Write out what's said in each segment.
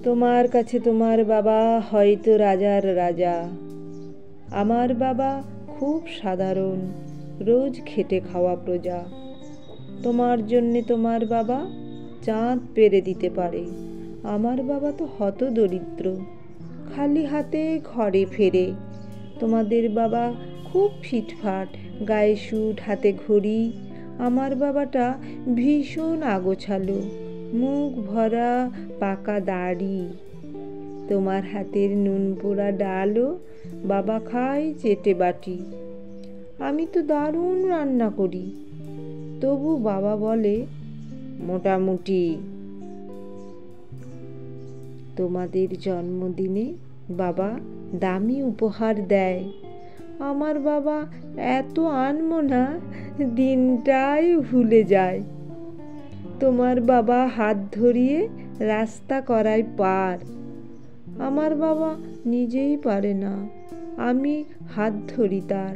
তোমার কাছে তোমার বাবা হয়তো রাজার রাজা, আমার বাবা খুব সাধারণ, রোজ খেটে খাওয়া প্রজা। তোমার জন্যে তোমার বাবা চাঁদ পেরে দিতে পারে, আমার বাবা তো হতদরিদ্র, খালি হাতে ঘরে ফেরে। তোমাদের বাবা খুব ফিটফাট, গায়ে স্যুট, হাতে ঘড়ি, আমার বাবাটা ভীষণ আগোছালো, মুখ ভরা পাকা দাড়ি। তোমার হাতের নুন পোড়া ডালও বাবা খায় চেটে বাটি। আমি তো দারুণ রান্না করি, তবু বাবা বলে মোটামুটি। তোমাদের জন্মদিনে বাবা দামি উপহার দেয়, আমার বাবা এত আনমনা, দিনটাই ভুলে যায়। তোমার বাবা হাত ধরিয়ে রাস্তা করায় পার, আমার বাবা নিজেই পারে না, আমি হাত ধরি তার।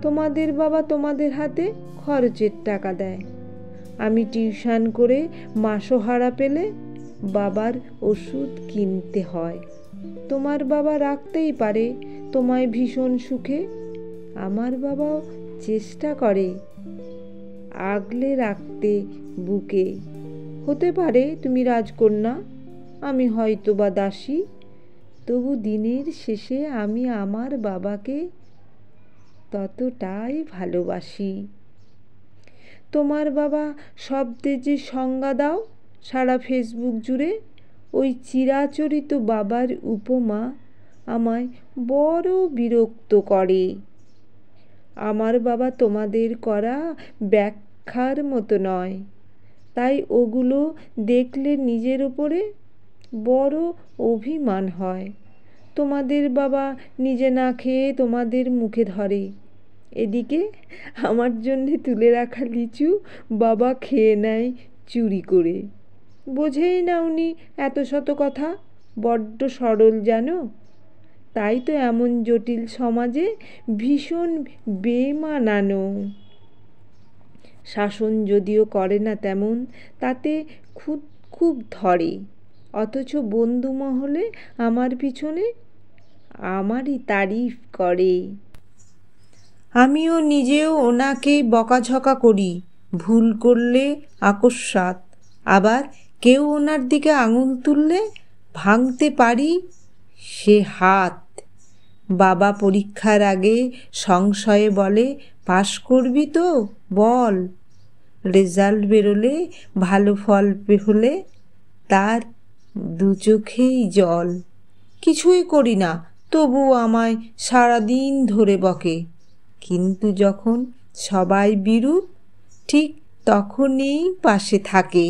তোমাদের বাবা তোমাদের হাতে খরচের টাকা দেয়, আমি টিউশন করে মাসোহারা পেলে বাবার ওষুধ কিনতে হয়। তোমার বাবা রাখতেই পারে তোমায় ভীষণ সুখে, আমার বাবাও চেষ্টা করে আগলে রাখতে বুকে। হতে পারে তুমি রাজকন্যা, আমি হয়তো বা দাসী, তবু দিনের শেষে আমি আমার বাবাকে ততটাই ভালোবাসি। তোমার বাবা শব্দে যে সংজ্ঞা দাও সারা ফেসবুক জুড়ে, ওই চিরাচরিত বাবার উপমা আমায় বড় বিরক্ত করে। আমার বাবা তোমাদের করা ব্যাখ্যার মতো নয়, তাই ওগুলো দেখলে নিজের ওপরে বড় অভিমান হয়। তোমাদের বাবা নিজে না খেয়ে তোমাদের মুখে ধরে, এদিকে আমার জন্যে তুলে রাখা লিচু বাবা খেয়ে নেয় চুরি করে। বোঝেই না উনি এত শত কথা, বড্ড সরল জানো, তাই তো এমন জটিল সমাজে ভীষণ বেমানানো। শাসন যদিও করে না তেমন, তাতে খুব ধরে, অথচ বন্ধু মহলে আমার পিছনে আমারই তারিফ করে। আমিও নিজেও ওনাকে বকাঝকা করি, ভুল করলে আকস্মাত, আবার কেউ ওনার দিকে আঙুল তুললে ভাঙতে পারি সে হাত। বাবা পরীক্ষার আগে সংশয়ে বলে পাশ করবি তো বল, রেজাল্ট বেরোলে ভালো ফল হলে তার দু চোখেই জল। কিছুই করি না, তবু আমায় সারাদিন ধরে বকে, কিন্তু যখন সবাই বিরূপ ঠিক তখনই পাশে থাকে।